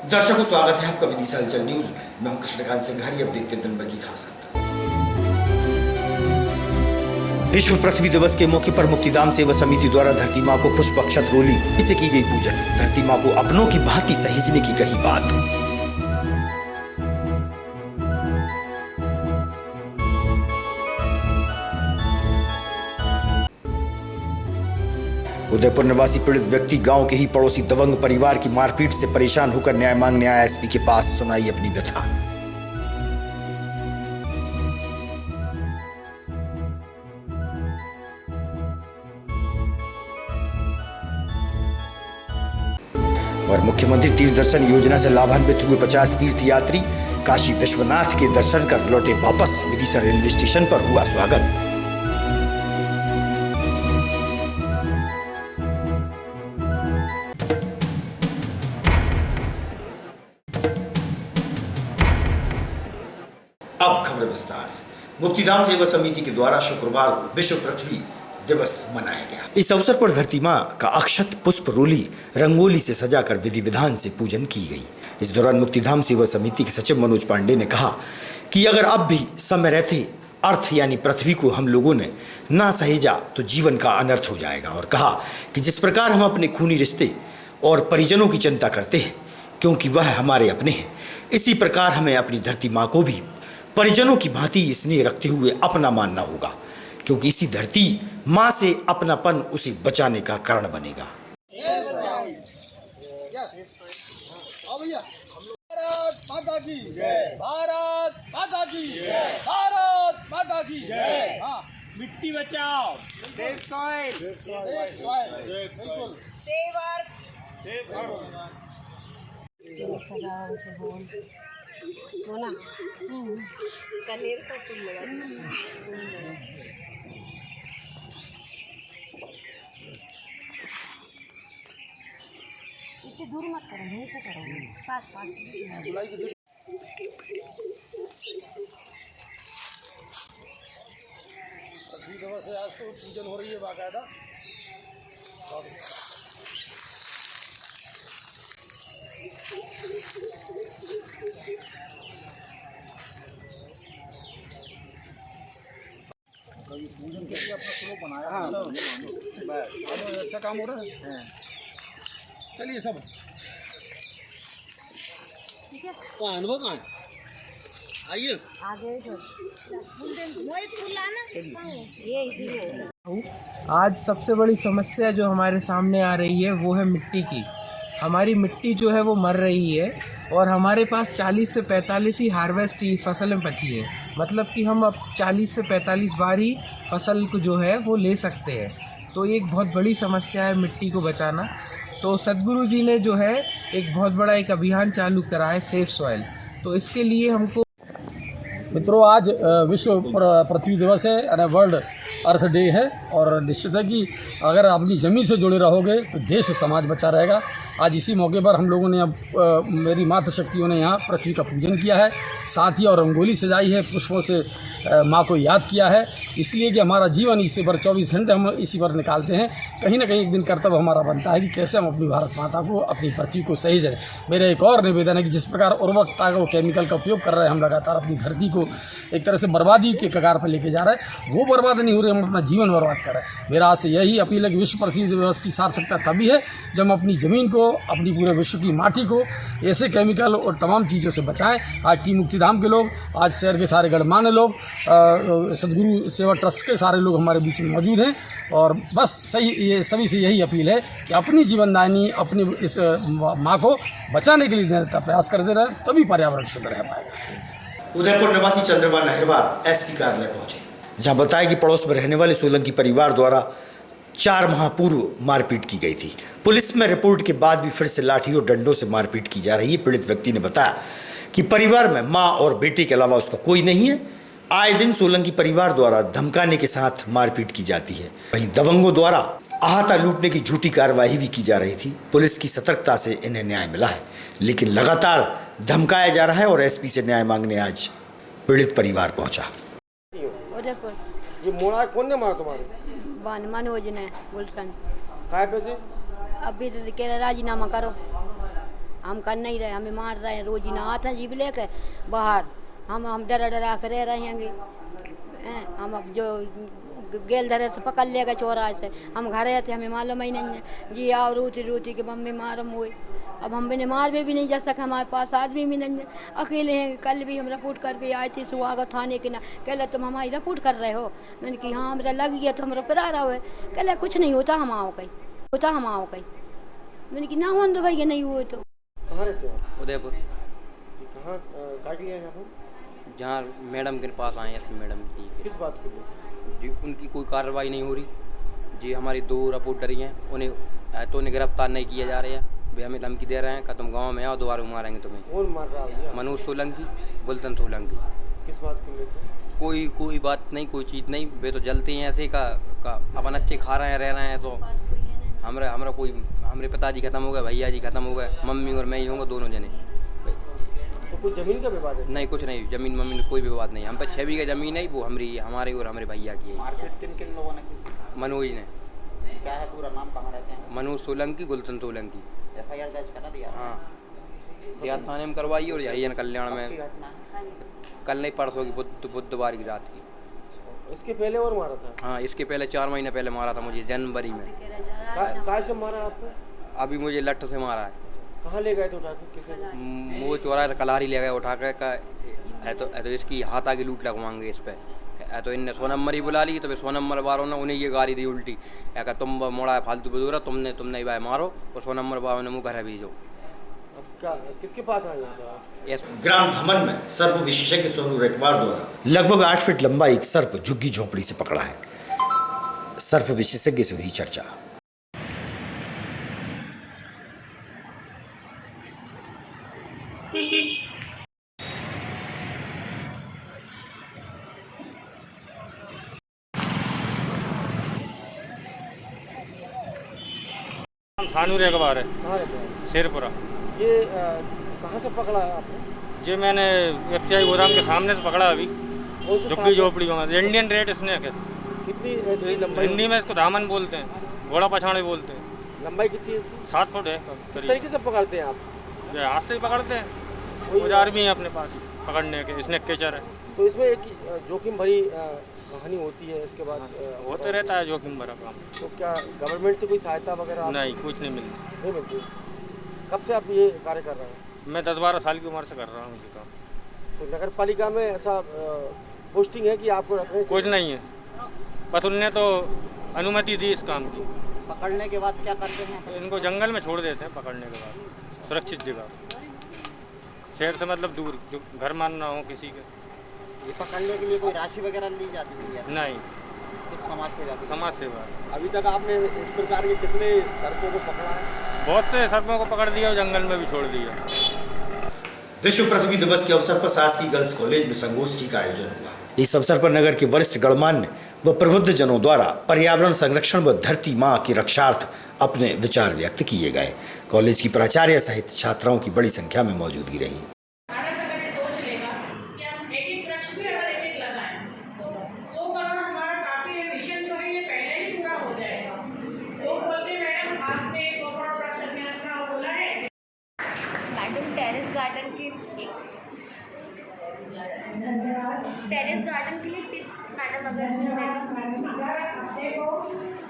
दर्शकों, स्वागत है आपका विदिशा हलचल न्यूज में। मैं हूं कृष्णकांत सिंघारी। अब देखते हैं दिन भर की खास खबर। विश्व पृथ्वी दिवस के मौके पर मुक्तिधाम सेवा समिति द्वारा धरती मां को पुष्प अक्षत रोली से की गई पूजन। धरती मां को अपनों की भांति सहेजने की कही बात। उदयपुर निवासी पीड़ित व्यक्ति गांव के ही पड़ोसी दबंग परिवार की मारपीट से परेशान होकर न्याय मांगने आया। एसपी के पास सुनाई अपनी व्यथा। और मुख्यमंत्री तीर्थ दर्शन योजना से लाभान्वित हुए 50 तीर्थयात्री काशी विश्वनाथ के दर्शन कर लौटे वापस। विदिशा रेलवे स्टेशन पर हुआ स्वागत। अब खबर विस्तार से। मुक्तिधाम सेवा समिति के द्वारा शुक्रवार को विश्व पृथ्वी दिवस मनाया गया। इस अवसर पर धरती मां का अक्षत पुष्प रोली रंगोली से सजाकर विधि विधान से पूजन की गई। इस दौरान मुक्तिधाम सेवा समिति के सचिव मनोज पांडे ने कहा कि अगर अब भी समय रहते अर्थ यानी पृथ्वी को हम लोगों ने ना सहेजा तो जीवन का अनर्थ हो जाएगा। और कहा कि जिस प्रकार हम अपने खूनी रिश्ते और परिजनों की चिंता करते हैं क्योंकि वह हमारे अपने हैं, इसी प्रकार हमें अपनी धरती मां को भी परिजनों की भांति स्नेह रखते हुए अपना मानना होगा, क्योंकि इसी धरती मां से अपनापन उसे बचाने का कारण बनेगा। भारत माता की जय, भारत माता की जय, भारत माता की जय। हाँ, मिट्टी बचाओ, सेव सॉइल, सेव सॉइल, बिल्कुल, सेव अर्थ, सेव अर्थ। कनेर का फूल लगा। इतनी दूर मत करो, यहीं से करो, पास पास। पृथ्वी दिवस से आज तो पूजन हो रही है बाकायदा। पूजन के लिए अपना स्लोप बनाया। हाँ, अच्छा काम हो रहा है। चलिए सब ठीक है। कहाँ अनुभव कहाँ है? आइए आगे फूल लाना ये इसीलिए। आज सबसे बड़ी समस्या जो हमारे सामने आ रही है वो है मिट्टी की। हमारी मिट्टी जो है वो मर रही है और हमारे पास 40 से 45 ही हार्वेस्ट की फसलें बची है। मतलब कि हम अब 40 से 45 बार ही फसल को जो है वो ले सकते हैं। तो एक बहुत बड़ी समस्या है मिट्टी को बचाना। तो सद्गुरु जी ने जो है एक बहुत बड़ा एक अभियान चालू करा है, सेव सॉइल। तो इसके लिए हमको मित्रों, आज विश्व पृथ्वी दिवस है यानी वर्ल्ड अर्थ डे है। और निश्चित है कि अगर अपनी ज़मीन से जुड़े रहोगे तो देश और समाज बचा रहेगा। आज इसी मौके पर हम लोगों ने अब मेरी मातृशक्तियों ने यहाँ पृथ्वी का पूजन किया है, साथ ही और रंगोली सजाई है, पुष्पों से माँ को याद किया है। इसलिए कि हमारा जीवन इसी पर 24 घंटे हम इसी पर निकालते हैं। कहीं ना कहीं एक दिन कर्तव्य हमारा बनता है कि कैसे हम अपनी भारत माता को, अपनी पृथ्वी को सहेजें। मेरा एक और निवेदन है कि जिस प्रकार उर्वरकता का केमिकल का उपयोग कर रहे हैं हम लगातार अपनी धरती को एक तरह से बर्बादी के कगार पर लेके जा रहे हैं, वो बर्बाद नहीं हो रही, हम अपना जीवन बर्बाद कर रहे हैं। मेरा आज से यही अपील है कि विश्व पृथ्वी दिवस की सार्थकता तभी है जब हम अपनी ज़मीन को, अपनी पूरे विश्व की माटी को ऐसे केमिकल और तमाम चीज़ों से बचाएं। आज टीम मुक्तिधाम के लोग, आज शहर के सारे गणमान्य लोग, सद्गुरु सेवा ट्रस्ट के सारे लोग हमारे बीच में मौजूद हैं। और बस सही ये सभी से यही अपील है कि अपनी जीवनदायिनी, अपनी इस माँ को बचाने के लिए निरंतर प्रयास करते रहे, तभी पर्यावरण शुद्ध रह पाएगा। उदयपुर निवासी चंद्रमा नहरवार एसपी कार्यालय पहुंचे, जहां बताया कि पड़ोस में रहने वाले सोलंकी परिवार द्वारा 4 माह पूर्व मारपीट की गई थी। पुलिस में रिपोर्ट के बाद भी फिर से लाठी और डंडों से मारपीट की जा रही है। पीड़ित व्यक्ति ने बताया कि परिवार में मां और बेटे के अलावा उसका कोई नहीं है। आए दिन सोलंकी परिवार द्वारा धमकाने के साथ मारपीट की जाती है। वहीं दबंगों द्वारा अहाता लूटने की झूठी कार्रवाई भी की जा रही थी। पुलिस की सतर्कता से इन्हें न्याय मिला है, लेकिन लगातार धमकाया जा रहा है और एसपी से न्याय मांगने आज पीड़ित परिवार पहुंचा। उदयपुर ये मोड़ा कौन ने मारा तुम्हारे? बानमान योजना है बुलटन। काय पे से? अभी तो कह रहे राजीनामा करो, हम कर नहीं रहे, हमें मार रहे हैं, रोज ही नहाते हैं जीप लेकर बाहर। हम डरा डरा कर रह रहेंगे। हम अब जो गेल धरे से पकड़ लेगा चौराहे से, हम घर आए थे, हमें मालूम ही नहीं है जी। आओ रोटी रोटी के मम्मी मारम हुए। अब हम बिना मार भी नहीं जा सके, हमारे पास आदमी भी नहीं है, अकेले हैं। कल भी हम रिपोर्ट कर भी आए थे सुहागा थाने के ना। कहला तुम हमारी रिपोर्ट कर रहे हो? मैंने कि हाँ हमारा लग गया तो हमारा पिरा रहा है। कहला कुछ नहीं होता, हम आओ कहीं होता, हम आओ कहीं। मैंने कि ना हो तो भैया नहीं हुए तो। कहाँ रहते हो? उदयपुर। कहाँ क्या किया है यहाँ पर? जहाँ मैडम के पास आए हैं, मैडम जी किस बात के लिए? जी उनकी कोई कार्रवाई नहीं हो रही जी। हमारी 2 रिपोर्टर हैं, उन्हें गिरफ्तार नहीं किया जा रहा है। वे हमें धमकी दे रहे हैं कि तुम गाँव में आओ, दोबारा मारेंगे तुम्हें। कौन मार रहा है? मनोज सोलंकी, गुलशन सोलंकी। किस बात को लेकर? कोई बात नहीं, कोई चीज़ नहीं। वे तो जलते हैं ऐसे का अपन अच्छे खा रहे हैं, रह रहे हैं। तो हमारे पिताजी खत्म हो गए, भैया जी खत्म हो गए, मम्मी और मैं ही होंगे, दोनों जने। तो कुछ जमीन का विवाद है? नहीं, कुछ नहीं, जमीन मम्मी कोई विवाद नहीं। हम पे 6 बीघा जमीन है, वो हमारे और हमारे भैया की है। मारपीट किन किन लोगों ने की? मनोज ने। क्या है पूरा नाम, कहाँ रहते हैं? मनोज सोलंकी, गुलशन सोलंकी। FIR दर्ज करा दिया? हाँ, देहात थाने में करवाई और यही कल्याण में। घटना है? कल नहीं, परसों की बुधवार की रात की। इसके पहले और मारा था? हाँ, इसके पहले 4 महीने पहले मारा था मुझे, जनवरी में। कहाँ से मारा आपको? अभी मुझे लठ से मारा है। कहाँ ले गए थे उठा के? किसे? वो चौराहे से कलारी ले गए उठा के का है तो इसकी हाथ आगे लूट लगवाएंगे इस पे। है तो इनने 100 नंबर ही बुला ली, तो 100 नंबर वालों ने उन्हें ये गाड़ी दी उल्टी, या का तुम मोड़ा है फालतू बदूरा, तुमने भाई मारो, और 100 नंबर वालों ने मुँह घर भेजो। अब क्या किसके पास आए यहाँ पे? ग्राम धमन में सर्प विशेषज्ञ सोनू रेकवार द्वारा लगभग 8 फीट लंबा एक सर्प झुग्गी झोपड़ी से पकड़ा है। सर्प विशेषज्ञ से हुई चर्चा। थानू रेकवार है, कहाँ रहते हैं? शेरपुरा। ये कहाँ से पकड़ा है आपने? जी मैंने FCI गोदाम के सामने से पकड़ा अभी, कौन से झुग्गी सांप? झोपड़ी में। इंडियन रेड स्नेक है, कितनी इसकी लंबाई? हिंदी में इसको धामन बोलते हैं, घोड़ा पछाड़ी बोलते हैं। लंबाई कितनी है इसकी? 7 फुट है किस करीब। तरीके से पकड़ते हैं आप? ये हाथ से ही पकड़ते हैं, कोई- औजार भी हैं अपने पास पकड़ने के, स्नेक कैचर है। तो इसमें एक जोखिम भरी कहानी होती है, इसके बाद होते रहता है जोखिम भरा काम। तो क्या गवर्नमेंट से कोई सहायता वगैरह आपको नहीं, कुछ नहीं मिलता। नहीं मिलती? कब से आप ये कार्य कर रहे हैं? मैं 10-12 साल की उम्र से कर रहा हूँ ये काम। तो नगर पालिका में ऐसा पोस्टिंग है कि आपको रखने कुछ नहीं है, बस उनने तो अनुमति दी इस काम की। पकड़ने के बाद क्या करते हैं? इनको जंगल में छोड़ देते हैं पकड़ने के बाद, सुरक्षित जगह, शहर से मतलब दूर, जो घर मान ना हो किसी के। ये पकड़ने के लिए कोई राशि वगैरह ली जाती है? नहीं, कुछ समाज सेवा की? समाज सेवा। अभी तक आपने इस प्रकार के कितने सर्पों को पकड़ा है? बहुत से सर्पों को पकड़ दिया और जंगल में भी छोड़ दिया। विश्व पृथ्वी दिवस के अवसर पर शासकीय गर्ल्स कॉलेज में संगोष्ठी का आयोजन हुआ। इस अवसर पर नगर के वरिष्ठ गणमान्य व प्रबुद्ध जनों द्वारा पर्यावरण संरक्षण व धरती माँ की रक्षार्थ अपने विचार व्यक्त किए गए। कॉलेज की प्राचार्य सहित छात्राओं की बड़ी संख्या में मौजूदगी रही। टेरेस गार्डन के लिए टिप्स मैडम अगर कुछ दें तो।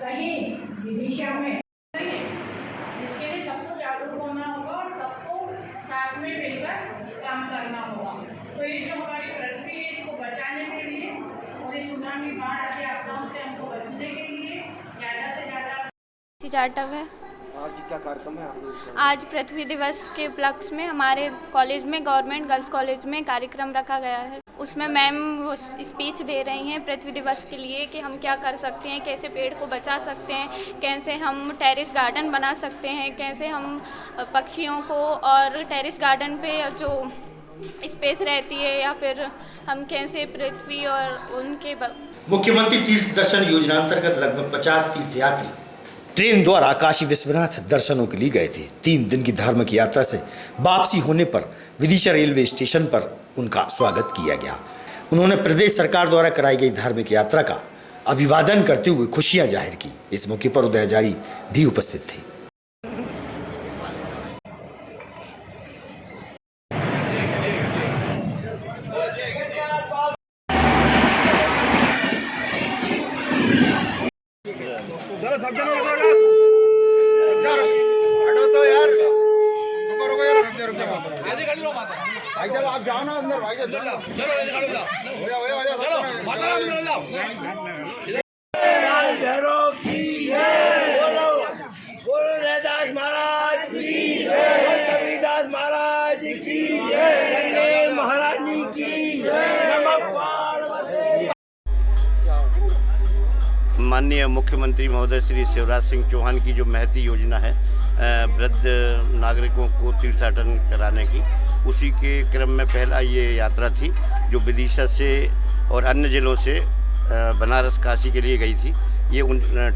कहीं विदिशा में जिसके लिए सबको जागरूक होना होगा और सबको साथ में मिलकर काम करना होगा। तो ये जो हमारी पृथ्वी है इसको बचाने के लिए और इस सुनामी बाढ़ आदि आपदाओं से हमको बचने के लिए ज़्यादा से ज़्यादा चार्टव है। आज क्या कार्यक्रम है आपके? आज पृथ्वी दिवस के उपलक्ष्य में हमारे कॉलेज में, गवर्नमेंट गर्ल्स कॉलेज में कार्यक्रम रखा गया है। उसमें मैम वो स्पीच दे रही हैं पृथ्वी दिवस के लिए कि हम क्या कर सकते हैं, कैसे पेड़ को बचा सकते हैं, कैसे हम टेरेस गार्डन बना सकते हैं, कैसे हम पक्षियों को और टेरेस गार्डन पे जो स्पेस रहती है या फिर हम कैसे पृथ्वी और उनके मुख्यमंत्री तीर्थ दर्शन योजना अंतर्गत लगभग 50 तीर्थयात्री ट्रेन द्वारा काशी विश्वनाथ दर्शनों के लिए गए थे। 3 दिन की धार्मिक यात्रा से वापसी होने पर विदिशा रेलवे स्टेशन पर उनका स्वागत किया गया। उन्होंने प्रदेश सरकार द्वारा कराई गई धार्मिक यात्रा का अभिवादन करते हुए खुशियां जाहिर की। इस मौके पर उदय हजारी भी उपस्थित थे। माननीय मुख्यमंत्री महोदय श्री शिवराज सिंह चौहान की जो महती योजना है वृद्ध नागरिकों को तीर्थाटन कराने की, उसी के क्रम में पहला ये यात्रा थी जो विदिशा से और अन्य जिलों से बनारस काशी के लिए गई थी। ये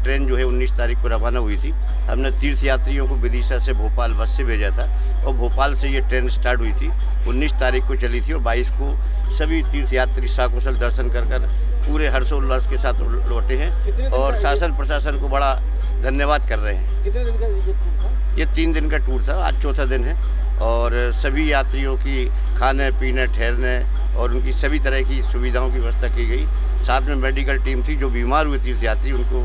ट्रेन जो है 19 तारीख को रवाना हुई थी। हमने तीर्थ यात्रियों को विदिशा से भोपाल बस से भेजा था और भोपाल से ये ट्रेन स्टार्ट हुई थी, 19 तारीख को चली थी और 22 को सभी तीर्थ यात्री सकुशल दर्शन कर पूरे हर्षोल्लास के साथ लौटे हैं और शासन प्रशासन को बड़ा धन्यवाद कर रहे हैं। कितने दिन का ये टूर था? ये 3 दिन का टूर था, आज चौथा दिन है और सभी यात्रियों की खाने पीने ठहरने और उनकी सभी तरह की सुविधाओं की व्यवस्था की गई। साथ में मेडिकल टीम थी, जो बीमार हुए तीर्थ यात्री उनको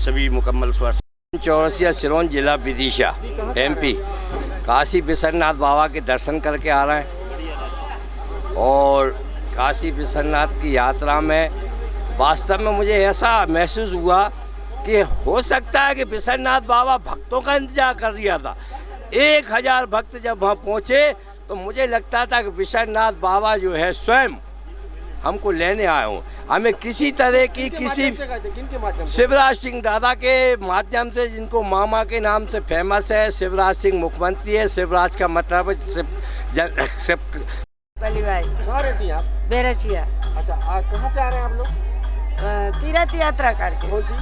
सभी मुकम्मल स्वास्थ्य। चौरसिया सिरोंज जिला विदिशा MP काशी विश्वनाथ बाबा के दर्शन करके आ रहे हैं और काशी विश्वनाथ की यात्रा में वास्तव में मुझे ऐसा महसूस हुआ कि हो सकता है कि विश्वनाथ बाबा भक्तों का इंतजार कर दिया था। 1000 भक्त जब वहाँ पहुँचे तो मुझे लगता था कि विश्वनाथ बाबा जो है स्वयं हमको लेने आए हों। हमें किसी तरह की किसी शिवराज सिंह दादा के माध्यम से, जिनको मामा के नाम से फेमस है, शिवराज सिंह मुख्यमंत्री है। शिवराज का मतलब है कहाँ रहती हैं आप? बेरचिया। अच्छा, कहाँ से आ रहे हैं आप लोग? तीर्थ यात्रा करके। कौन सी?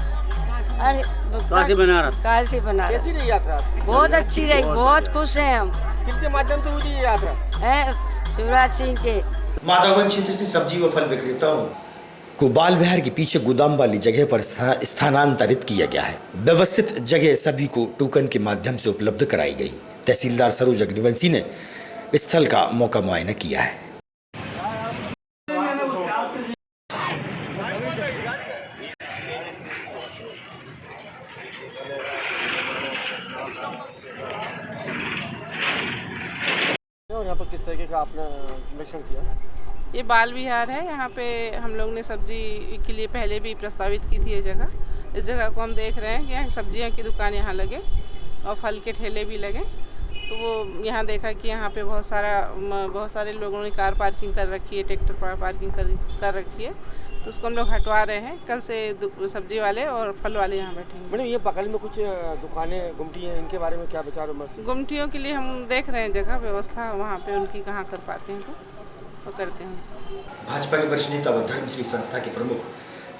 अरे काशी बनारस। काशी बनारस। कैसी रही यात्रा आपकी? बहुत अच्छी रही, बहुत खुश हैं हम। किसके माध्यम से हुई थी ये यात्रा? है शिवराज सिंह के। माधवगंज क्षेत्र से सब्जी व फल विक्रेताओं को बाल विहार के पीछे गोदाम वाली जगह पर स्थानांतरित किया गया है। व्यवस्थित जगह सभी को टोकन के माध्यम से उपलब्ध कराई गई। तहसीलदार सरोज अग्निवंशी ने स्थल का मौका मुआयना किया है। और यहाँ पर किस तरीके का आपने निरीक्षण किया? ये बाल विहार है। यहाँ पे हम लोग ने सब्जी के लिए पहले भी प्रस्तावित की थी ये जगह। इस जगह को हम देख रहे हैं कि यहाँ सब्जियाँ की दुकान यहाँ लगे और फल के ठेले भी लगे। तो वो यहाँ देखा कि यहाँ पे बहुत सारे लोगों ने कार पार्किंग कर रखी है, ट्रैक्टर पार्किंग कर रखी है। तो उसको हम लोग हटवा रहे हैं। कल से सब्जी वाले और फल वाले यहाँ बैठेंगे। मैडम, ये बगल में कुछ दुकानें गुमटी हैं, इनके बारे में क्या विचार विमर्श? गुमटियों के लिए हम देख रहे हैं जगह व्यवस्था वहाँ पे उनकी कहाँ कर पाते हैं तो करते हैं उनसे। भाजपा के वरिष्ठ नेता व धर्मश्री संस्था के प्रमुख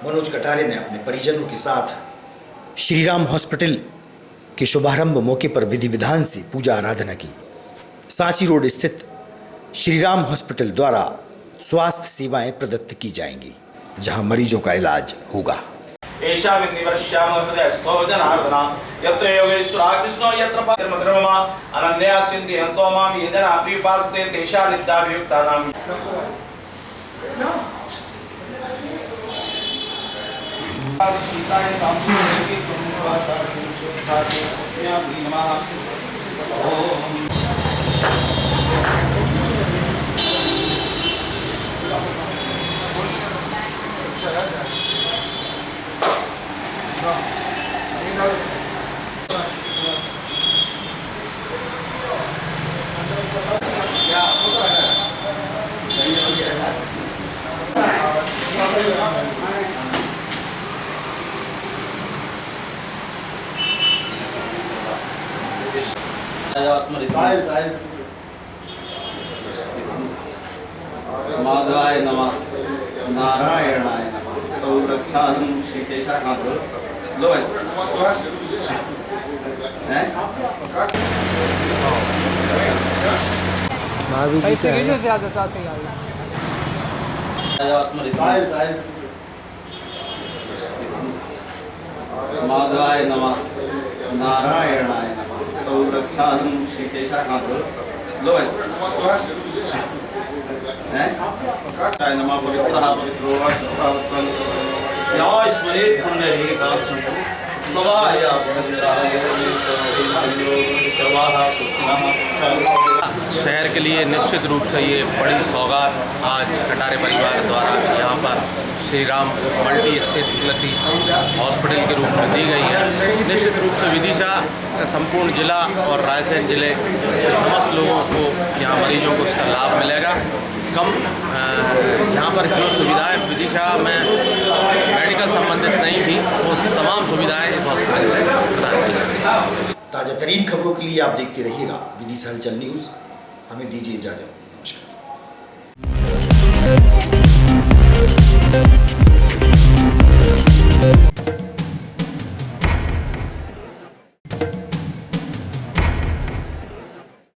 मनोज कटारे ने अपने परिजनों के साथ श्रीराम हॉस्पिटल के शुभारंभ मौके पर विधि विधान से पूजा आराधना की। सांची रोड स्थित श्रीराम हॉस्पिटल द्वारा स्वास्थ्य सेवाएं प्रदत्त की जाएंगी, जहां मरीजों का इलाज होगा। यत्र योगेश्वरा कृष्णो यत्र पात्रमधर्ममा अनन्या सिंधि हंतो माम ये जना प्रियपासते तेषा नित्याभियुक्तानाम। सीताय कामधेनुकी माधवाय नमः, नारायणाय नमः, तो रक्षाहं श्रीकेशा का लो है भाभी जी का माधवाय नमः, नारायणाय नमः, तो रक्षाहं श्रीकेशा का लो है नमः। पवित्रः पवित्रो वा शुद्धः वस्त्रं या स्मरेत् पुण्डरीकाक्षं शहर के लिए निश्चित रूप से ये बड़ी सौगात आज कटारे परिवार द्वारा यहाँ पर Shri Ram multi speciality hospital के रूप में दी गई है। निश्चित रूप से विदिशा का संपूर्ण जिला और रायसेन जिले के समस्त लोगों को यहाँ मरीजों को इसका लाभ मिलेगा। कम यहाँ पर जो सुविधाएं विदिशा में मेडिकल संबंधित नहीं थी वो तमाम सुविधाएं इस हॉस्पिटल से प्रदान की जाएंगी। ताज़ा तरीन खबरों के लिए आप देखते रहिएगा विदिशा हलचल न्यूज़। हमें दीजिए इजाज़त।